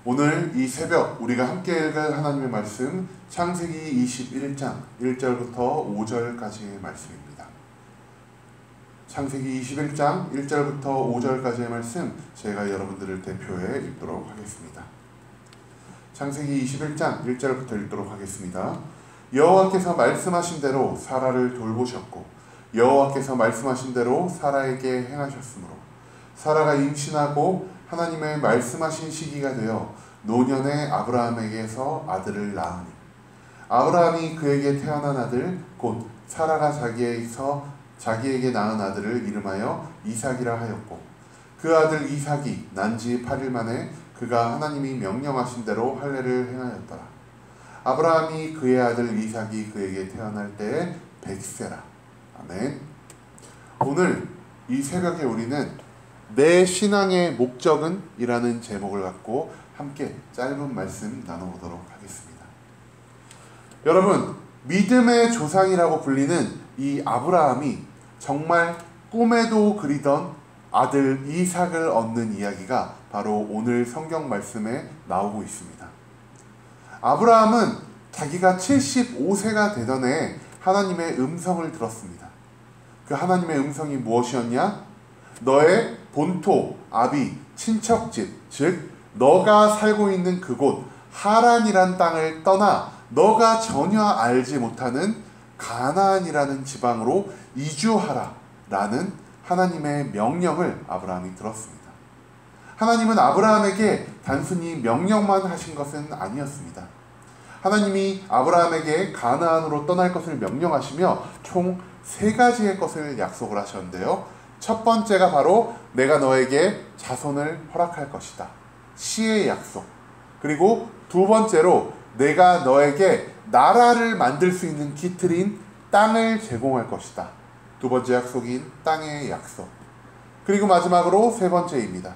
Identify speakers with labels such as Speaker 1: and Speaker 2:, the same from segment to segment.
Speaker 1: 오늘 이 새벽 우리가 함께 읽을 하나님의 말씀 창세기 21장 1절부터 5절까지의 말씀입니다. 창세기 21장 1절부터 5절까지의 말씀 제가 여러분들을 대표해 읽도록 하겠습니다. 창세기 21장 1절부터 읽도록 하겠습니다. 여호와께서 말씀하신 대로 사라를 돌보셨고 여호와께서 말씀하신 대로 사라에게 행하셨으므로 사라가 임신하고 하나님의 말씀하신 시기가 되어 노년의 아브라함에게서 아들을 낳으니 아브라함이 그에게 태어난 아들 곧 사라가 자기에게 낳은 아들을 이름하여 이삭이라 하였고 그 아들 이삭이 난지 8일 만에 그가 하나님이 명령하신 대로 할례를 행하였더라. 아브라함이 그의 아들 이삭이 그에게 태어날 때에 100세라. 아멘. 오늘 이 새벽에 우리는 내 신앙의 목적은? 이라는 제목을 갖고 함께 짧은 말씀 나눠보도록 하겠습니다. 여러분, 믿음의 조상이라고 불리는 이 아브라함이 정말 꿈에도 그리던 아들 이삭을 얻는 이야기가 바로 오늘 성경 말씀에 나오고 있습니다. 아브라함은 자기가 75세가 되던 해에 하나님의 음성을 들었습니다. 그 하나님의 음성이 무엇이었냐? 너의 본토, 아비, 친척집, 즉 너가 살고 있는 그곳 하란이란 땅을 떠나 너가 전혀 알지 못하는 가나안이라는 지방으로 이주하라 라는 하나님의 명령을 아브라함이 들었습니다. 하나님은 아브라함에게 단순히 명령만 하신 것은 아니었습니다. 하나님이 아브라함에게 가나안으로 떠날 것을 명령하시며 총 3가지의 것을 약속을 하셨는데요. 첫 번째가 바로 내가 너에게 자손을 허락할 것이다. 시의 약속. 그리고 두 번째로 내가 너에게 나라를 만들 수 있는 기틀인 땅을 제공할 것이다. 두 번째 약속인 땅의 약속. 그리고 마지막으로 세 번째입니다.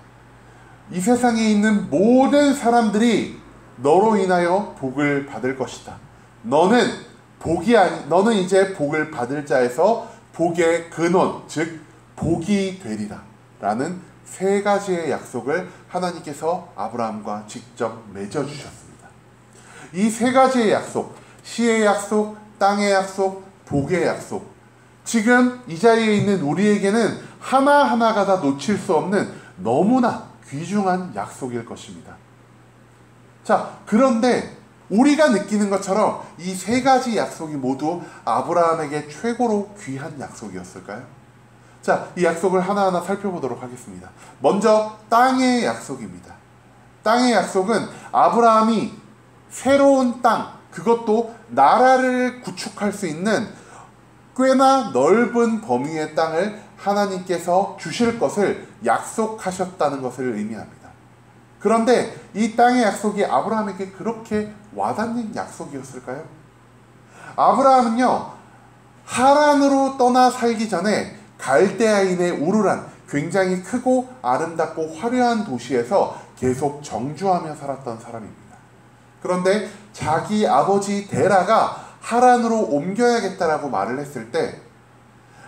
Speaker 1: 이 세상에 있는 모든 사람들이 너로 인하여 복을 받을 것이다. 너는 이제 복을 받을 자에서 복의 근원, 즉 복이 되리라 라는 3가지의 약속을 하나님께서 아브라함과 직접 맺어주셨습니다. 이 3가지의 약속, 시의 약속, 땅의 약속, 복의 약속, 지금 이 자리에 있는 우리에게는 하나하나가 다 놓칠 수 없는 너무나 귀중한 약속일 것입니다. 자, 그런데 우리가 느끼는 것처럼 이 3가지 약속이 모두 아브라함에게 최고로 귀한 약속이었을까요? 자, 이 약속을 하나하나 살펴보도록 하겠습니다. 먼저 땅의 약속입니다. 땅의 약속은 아브라함이 새로운 땅, 그것도 나라를 구축할 수 있는 꽤나 넓은 범위의 땅을 하나님께서 주실 것을 약속하셨다는 것을 의미합니다. 그런데 이 땅의 약속이 아브라함에게 그렇게 와닿는 약속이었을까요? 아브라함은요, 하란으로 떠나 살기 전에 갈대아인의 우르란 굉장히 크고 아름답고 화려한 도시에서 계속 정주하며 살았던 사람입니다. 그런데 자기 아버지 데라가 하란으로 옮겨야겠다라고 말을 했을 때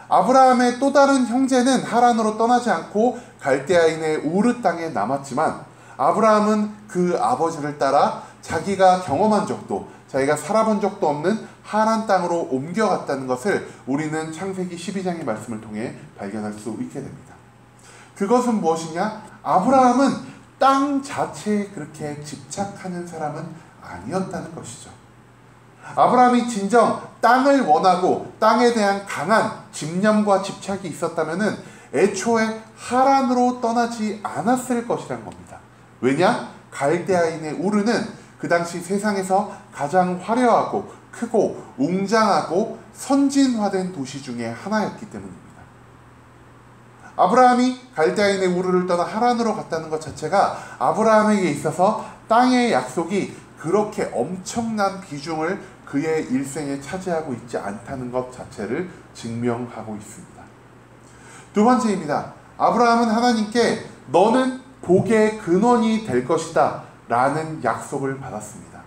Speaker 1: 아브라함의 또 다른 형제는 하란으로 떠나지 않고 갈대아인의 우르 땅에 남았지만 아브라함은 그 아버지를 따라 자기가 경험한 적도 자기가 살아본 적도 없는 하란 땅으로 옮겨갔다는 것을 우리는 창세기 12장의 말씀을 통해 발견할 수 있게 됩니다. 그것은 무엇이냐? 아브라함은 땅 자체에 그렇게 집착하는 사람은 아니었다는 것이죠. 아브라함이 진정 땅을 원하고 땅에 대한 강한 집념과 집착이 있었다면 애초에 하란으로 떠나지 않았을 것이란 겁니다. 왜냐? 갈대아인의 우르는 그 당시 세상에서 가장 화려하고 크고 웅장하고 선진화된 도시 중에 하나였기 때문입니다. 아브라함이 갈대아인의 우르를 떠나 하란으로 갔다는 것 자체가 아브라함에게 있어서 땅의 약속이 그렇게 엄청난 비중을 그의 일생에 차지하고 있지 않다는 것 자체를 증명하고 있습니다. 두 번째입니다. 아브라함은 하나님께 너는 복의 근원이 될 것이다 라는 약속을 받았습니다.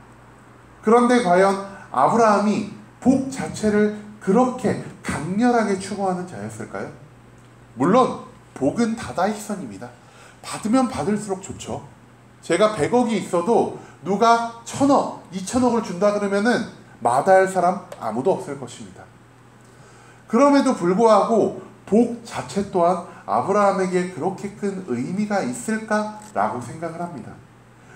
Speaker 1: 그런데 과연 아브라함이 복 자체를 그렇게 강렬하게 추구하는 자였을까요? 물론 복은 다다익선입니다. 받으면 받을수록 좋죠. 제가 100억이 있어도 누가 1000억, 2000억을 준다 그러면은 마다할 사람 아무도 없을 것입니다. 그럼에도 불구하고 복 자체 또한 아브라함에게 그렇게 큰 의미가 있을까라고 생각을 합니다.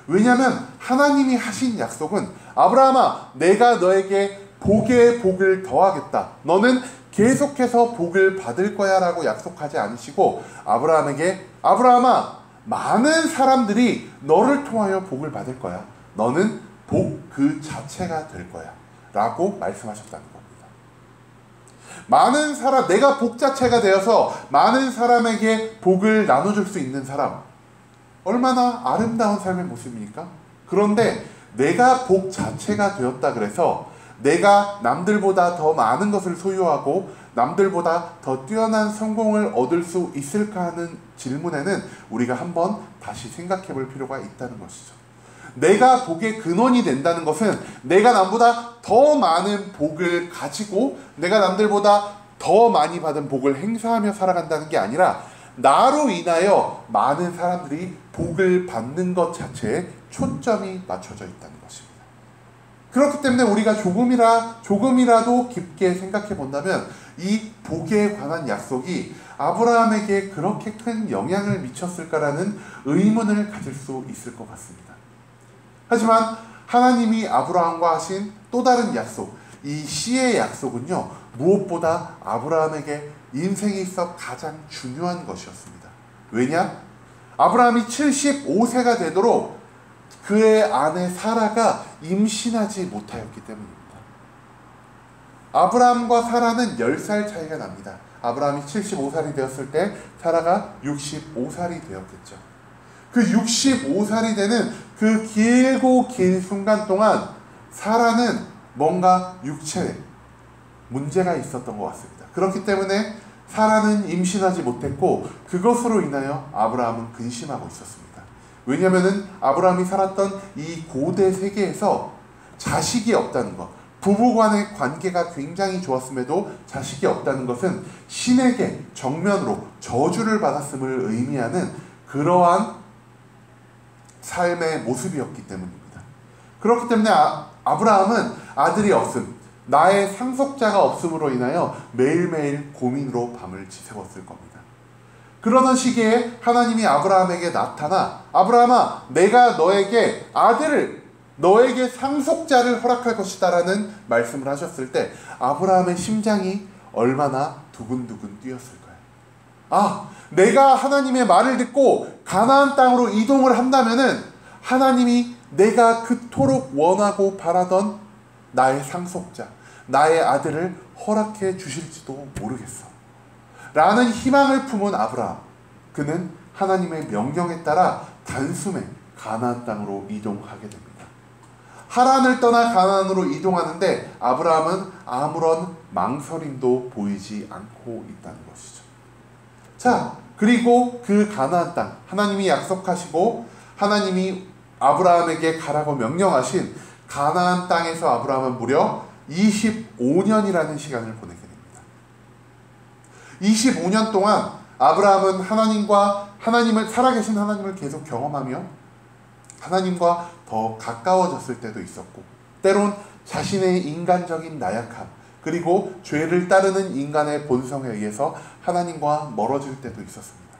Speaker 1: 왜냐하면 하나님이 하신 약속은 아브라함아, 내가 너에게 복에 복을 더하겠다. 너는 계속해서 복을 받을 거야 라고 약속하지 않으시고 아브라함에게 아브라함아, 많은 사람들이 너를 통하여 복을 받을 거야. 너는 복 그 자체가 될 거야 라고 말씀하셨다는 겁니다. 많은 사람, 내가 복 자체가 되어서 많은 사람에게 복을 나눠줄 수 있는 사람, 얼마나 아름다운 삶의 모습입니까? 그런데 내가 복 자체가 되었다 그래서 내가 남들보다 더 많은 것을 소유하고 남들보다 더 뛰어난 성공을 얻을 수 있을까 하는 질문에는 우리가 한번 다시 생각해 볼 필요가 있다는 것이죠. 내가 복의 근원이 된다는 것은 내가 남보다 더 많은 복을 가지고 내가 남들보다 더 많이 받은 복을 행사하며 살아간다는 게 아니라 나로 인하여 많은 사람들이 복을 받는 것 자체에 초점이 맞춰져 있다는 것입니다. 그렇기 때문에 우리가 조금이라도 깊게 생각해 본다면 이 복에 관한 약속이 아브라함에게 그렇게 큰 영향을 미쳤을까라는 의문을 가질 수 있을 것 같습니다. 하지만 하나님이 아브라함과 하신 또 다른 약속, 이 씨의 약속은요, 무엇보다 아브라함에게 인생에 있어 가장 중요한 것이었습니다. 왜냐? 아브라함이 75세가 되도록 그의 아내 사라가 임신하지 못하였기 때문입니다. 아브라함과 사라는 10살 차이가 납니다. 아브라함이 75살이 되었을 때 사라가 65살이 되었겠죠. 그 65살이 되는 그 길고 긴 순간 동안 사라는 뭔가 육체에 문제가 있었던 것 같습니다. 그렇기 때문에 사라는 임신하지 못했고 그것으로 인하여 아브라함은 근심하고 있었습니다. 왜냐하면 아브라함이 살았던 이 고대 세계에서 자식이 없다는 것, 부부간의 관계가 굉장히 좋았음에도 자식이 없다는 것은 신에게 정면으로 저주를 받았음을 의미하는 그러한 삶의 모습이었기 때문입니다. 그렇기 때문에 아브라함은 아들이 없음, 나의 상속자가 없음으로 인하여 매일매일 고민으로 밤을 지새웠을 겁니다. 그러던 시기에 하나님이 아브라함에게 나타나 아브라함아, 내가 너에게 아들을, 너에게 상속자를 허락할 것이다 라는 말씀을 하셨을 때 아브라함의 심장이 얼마나 두근두근 뛰었을까요? 아, 내가 하나님의 말을 듣고 가나안 땅으로 이동을 한다면은 하나님이 내가 그토록 원하고 바라던 나의 상속자, 나의 아들을 허락해 주실지도 모르겠어 라는 희망을 품은 아브라함, 그는 하나님의 명령에 따라 단숨에 가나안 땅으로 이동하게 됩니다. 하란을 떠나 가나안으로 이동하는데 아브라함은 아무런 망설임도 보이지 않고 있다는 것이죠. 자, 그리고 그 가나안 땅, 하나님이 약속하시고 하나님이 아브라함에게 가라고 명령하신 가나안 땅에서 아브라함은 무려 25년이라는 시간을 보내게 됩니다. 25년 동안 아브라함은 하나님을 살아계신 하나님을 계속 경험하며 하나님과 더 가까워졌을 때도 있었고, 때론 자신의 인간적인 나약함, 그리고 죄를 따르는 인간의 본성에 의해서 하나님과 멀어질 때도 있었습니다.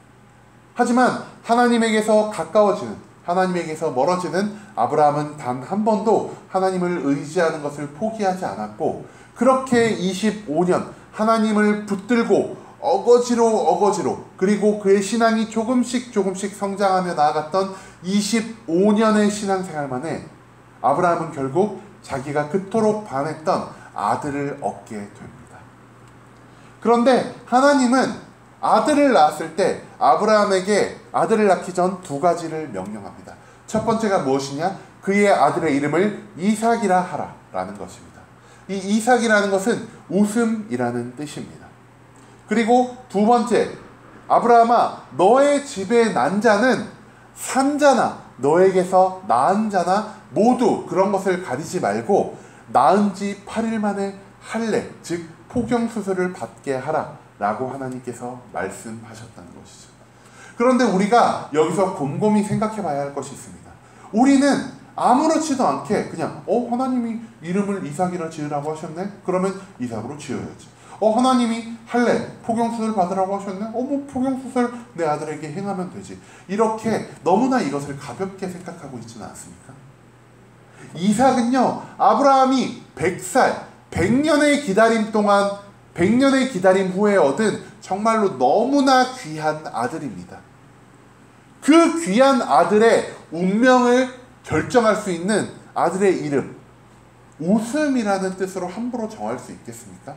Speaker 1: 하지만 하나님에게서 가까워지는, 하나님에게서 멀어지는 아브라함은 단 한 번도 하나님을 의지하는 것을 포기하지 않았고, 그렇게 25년 하나님을 붙들고 어거지로 그리고 그의 신앙이 조금씩 성장하며 나아갔던 25년의 신앙생활 만에 아브라함은 결국 자기가 그토록 반했던 아들을 얻게 됩니다. 그런데 하나님은 아들을 낳았을 때 아브라함에게 아들을 낳기 전 두 가지를 명령합니다. 첫 번째가 무엇이냐? 그의 아들의 이름을 이삭이라 하라 라는 것입니다. 이 이삭이라는 것은 웃음이라는 뜻입니다. 그리고 두 번째, 아브라함아, 너의 집에 난 자는 산 자나 너에게서 낳은 자나 모두 그런 것을 가리지 말고 낳은 지 8일 만에 할례, 즉 포경수술을 받게 하라 라고 하나님께서 말씀하셨다는 것이죠. 그런데 우리가 여기서 곰곰이 생각해 봐야 할 것이 있습니다. 우리는 아무렇지도 않게 그냥 하나님이 이름을 이삭이라 지으라고 하셨네? 그러면 이삭으로 지어야지. 하나님이 할례, 포경수술 받으라고 하셨네? 뭐 포경수술 내 아들에게 행하면 되지. 이렇게 너무나 이것을 가볍게 생각하고 있지는 않습니까? 이삭은요, 아브라함이 100살, 100년의 기다림 동안, 100년의 기다림 후에 얻은 정말로 너무나 귀한 아들입니다. 그 귀한 아들의 운명을 결정할 수 있는 아들의 이름, 웃음이라는 뜻으로 함부로 정할 수 있겠습니까?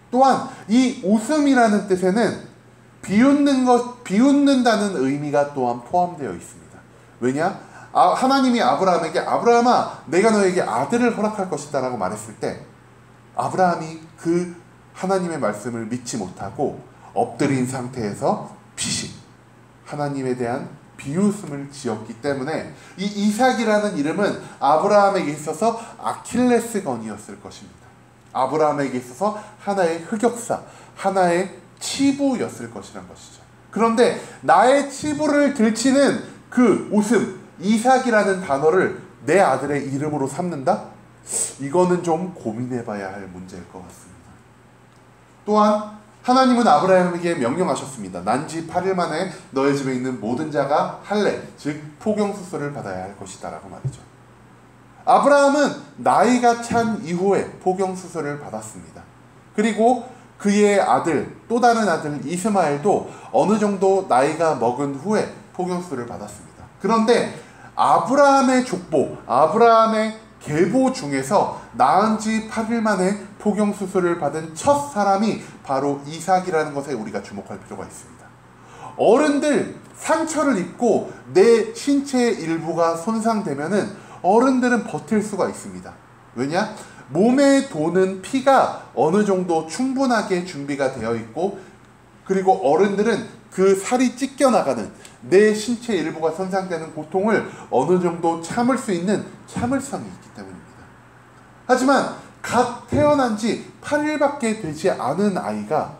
Speaker 1: 또한 이 웃음이라는 뜻에는 비웃는다는 의미가 또한 포함되어 있습니다. 왜냐? 하나님이 아브라함에게 아브라함아 내가 너에게 아들을 허락할 것이다 라고 말했을 때 아브라함이 그 하나님의 말씀을 믿지 못하고 엎드린 상태에서 피식 하나님에 대한 비웃음을 지었기 때문에 이 이삭이라는 이름은 아브라함에게 있어서 아킬레스건이었을 것입니다. 아브라함에게 있어서 하나의 흑역사, 하나의 치부였을 것이란 것이죠. 그런데 나의 치부를 들치는 그 웃음, 이삭이라는 단어를 내 아들의 이름으로 삼는다? 이거는 좀 고민해봐야 할 문제일 것 같습니다. 또한 하나님은 아브라함에게 명령하셨습니다. 난지 8일 만에 너의 집에 있는 모든 자가 할례, 즉 포경수술을 받아야 할 것이다 라고 말이죠. 아브라함은 나이가 찬 이후에 포경수술을 받았습니다. 그리고 그의 아들, 또 다른 아들 이스마엘도 어느 정도 나이가 먹은 후에 포경수술을 받았습니다. 그런데 아브라함의 족보, 아브라함의 계보 중에서 낳은 지 8일 만에 포경수술을 받은 첫 사람이 바로 이삭이라는 것에 우리가 주목할 필요가 있습니다. 어른들 상처를 입고 내 신체의 일부가 손상되면은 어른들은 버틸 수가 있습니다. 왜냐? 몸에 도는 피가 어느 정도 충분하게 준비가 되어 있고 그리고 어른들은 그 살이 찢겨나가는 내 신체 일부가 손상되는 고통을 어느 정도 참을 수 있는 참을성이 있기 때문입니다. 하지만 갓 태어난 지 8일밖에 되지 않은 아이가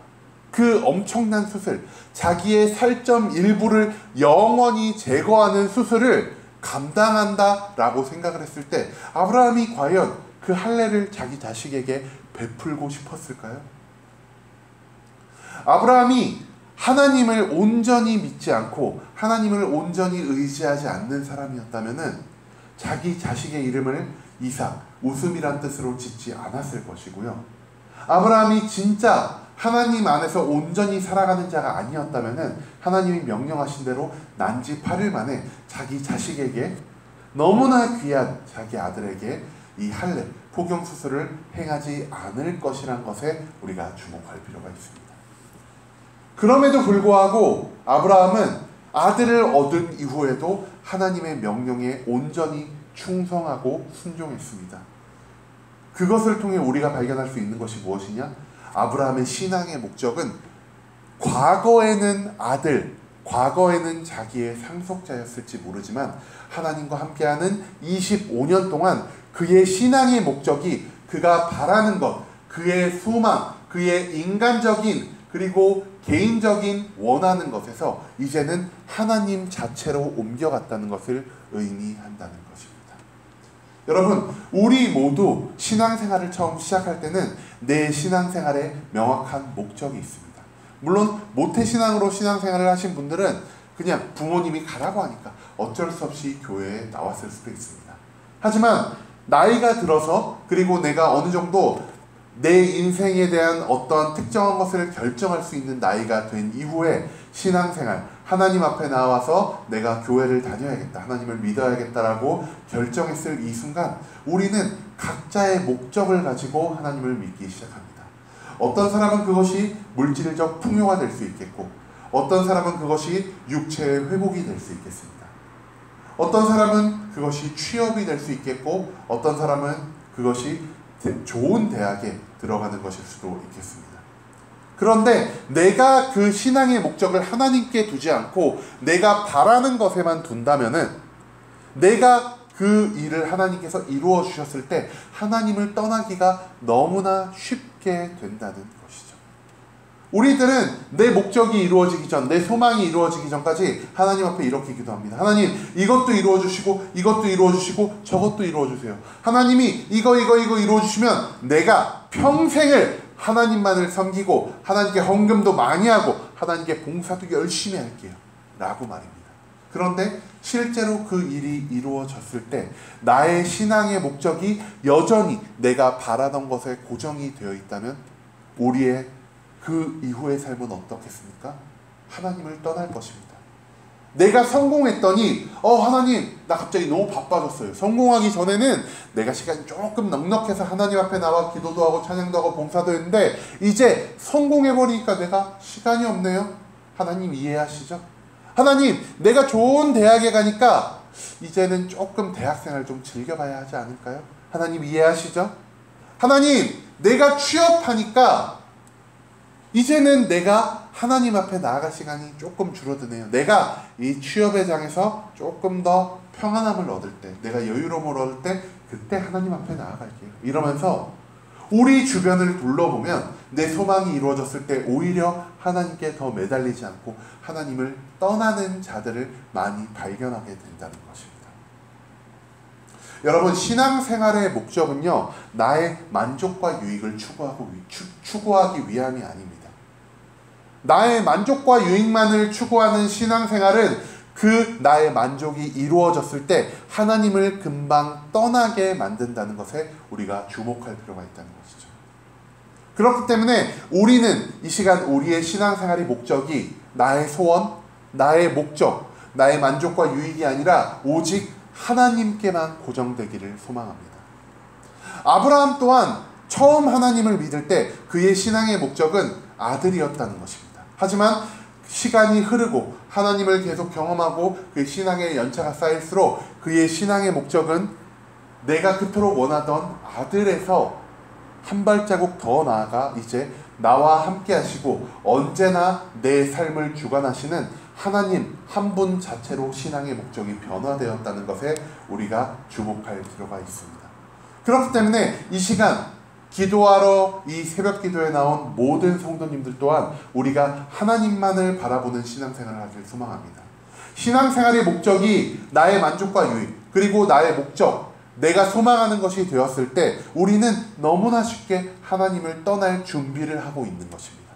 Speaker 1: 그 엄청난 수술, 자기의 살점 일부를 영원히 제거하는 수술을 감당한다라고 생각을 했을 때 아브라함이 과연 그 할례를 자기 자식에게 베풀고 싶었을까요? 아브라함이 하나님을 온전히 믿지 않고 하나님을 온전히 의지하지 않는 사람이었다면 자기 자식의 이름을 이삭, 웃음이란 뜻으로 짓지 않았을 것이고요. 아브라함이 진짜 하나님 안에서 온전히 살아가는 자가 아니었다면 하나님이 명령하신 대로 난지 8일 만에 자기 자식에게 너무나 귀한 자기 아들에게 이 할례, 포경수술을 행하지 않을 것이란 것에 우리가 주목할 필요가 있습니다. 그럼에도 불구하고 아브라함은 아들을 얻은 이후에도 하나님의 명령에 온전히 충성하고 순종했습니다. 그것을 통해 우리가 발견할 수 있는 것이 무엇이냐? 아브라함의 신앙의 목적은 과거에는 아들, 과거에는 자기의 상속자였을지 모르지만 하나님과 함께하는 25년 동안 그의 신앙의 목적이 그가 바라는 것, 그의 소망, 그의 인간적인 그리고 개인적인 원하는 것에서 이제는 하나님 자체로 옮겨갔다는 것을 의미한다는 것입니다. 여러분, 우리 모두 신앙생활을 처음 시작할 때는 내 신앙생활에 명확한 목적이 있습니다. 물론 모태신앙으로 신앙생활을 하신 분들은 그냥 부모님이 가라고 하니까 어쩔 수 없이 교회에 나왔을 수도 있습니다. 하지만 나이가 들어서 그리고 내가 어느 정도 내 인생에 대한 어떤 특정한 것을 결정할 수 있는 나이가 된 이후에 신앙생활, 하나님 앞에 나와서 내가 교회를 다녀야겠다, 하나님을 믿어야겠다라고 결정했을 이 순간 우리는 각자의 목적을 가지고 하나님을 믿기 시작합니다. 어떤 사람은 그것이 물질적 풍요가 될 수 있겠고 어떤 사람은 그것이 육체의 회복이 될 수 있겠습니다. 어떤 사람은 그것이 취업이 될 수 있겠고 어떤 사람은 그것이 좋은 대학에 들어가는 것일 수도 있겠습니다. 그런데 내가 그 신앙의 목적을 하나님께 두지 않고 내가 바라는 것에만 둔다면은 내가 그 일을 하나님께서 이루어 주셨을 때 하나님을 떠나기가 너무나 쉽게 된다는 것이죠. 우리들은 내 목적이 이루어지기 전, 내 소망이 이루어지기 전까지 하나님 앞에 이렇게 기도합니다. 하나님, 이것도 이루어주시고 이것도 이루어주시고 저것도 이루어주세요. 하나님이 이거 이루어주시면 내가 평생을 하나님만을 섬기고 하나님께 헌금도 많이 하고 하나님께 봉사도 열심히 할게요 라고 말입니다. 그런데 실제로 그 일이 이루어졌을 때 나의 신앙의 목적이 여전히 내가 바라던 것에 고정이 되어 있다면 우리의 그 이후의 삶은 어떻겠습니까? 하나님을 떠날 것입니다. 내가 성공했더니 하나님 나 갑자기 너무 바빠졌어요. 성공하기 전에는 내가 시간이 조금 넉넉해서 하나님 앞에 나와 기도도 하고 찬양도 하고 봉사도 했는데 이제 성공해버리니까 내가 시간이 없네요. 하나님 이해하시죠? 하나님 내가 좋은 대학에 가니까 이제는 조금 대학생활 좀 즐겨봐야 하지 않을까요? 하나님 이해하시죠? 하나님 내가 취업하니까 이제는 내가 하나님 앞에 나아갈 시간이 조금 줄어드네요. 내가 이 취업의 장에서 조금 더 평안함을 얻을 때, 내가 여유로움을 얻을 때 그때 하나님 앞에 나아갈게요. 이러면서 우리 주변을 둘러보면 내 소망이 이루어졌을 때 오히려 하나님께 더 매달리지 않고 하나님을 떠나는 자들을 많이 발견하게 된다는 것입니다. 여러분, 신앙생활의 목적은요, 나의 만족과 유익을 추구하기 위함이 아닙니다. 나의 만족과 유익만을 추구하는 신앙생활은 그 나의 만족이 이루어졌을 때 하나님을 금방 떠나게 만든다는 것에 우리가 주목할 필요가 있다는 것이죠. 그렇기 때문에 우리는 이 시간 우리의 신앙생활의 목적이 나의 소원, 나의 목적, 나의 만족과 유익이 아니라 오직 하나님께만 고정되기를 소망합니다. 아브라함 또한 처음 하나님을 믿을 때 그의 신앙의 목적은 아들이었다는 것입니다. 하지만 시간이 흐르고 하나님을 계속 경험하고 그의 신앙의 연차가 쌓일수록 그의 신앙의 목적은 내가 그토록 원하던 아들에서 한 발자국 더 나아가 이제 나와 함께 하시고 언제나 내 삶을 주관하시는 하나님 한 분 자체로 신앙의 목적이 변화되었다는 것에 우리가 주목할 필요가 있습니다. 그렇기 때문에 이 시간 기도하러 이 새벽 기도에 나온 모든 성도님들 또한 우리가 하나님만을 바라보는 신앙생활을 하길 소망합니다. 신앙생활의 목적이 나의 만족과 유익 그리고 나의 목적, 내가 소망하는 것이 되었을 때 우리는 너무나 쉽게 하나님을 떠날 준비를 하고 있는 것입니다.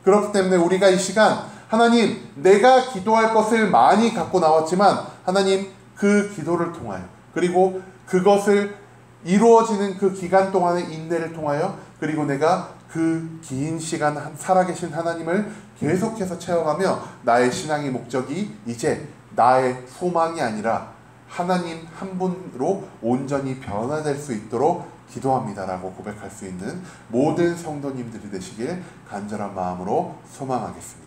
Speaker 1: 그렇기 때문에 우리가 이 시간 하나님 내가 기도할 것을 많이 갖고 나왔지만 하나님 그 기도를 통하여 그리고 그것을 이루어지는 그 기간 동안의 인내를 통하여 그리고 내가 그 긴 시간 살아계신 하나님을 계속해서 체험하며 나의 신앙의 목적이 이제 나의 소망이 아니라 하나님 한 분으로 온전히 변화될 수 있도록 기도합니다라고 고백할 수 있는 모든 성도님들이 되시길 간절한 마음으로 소망하겠습니다.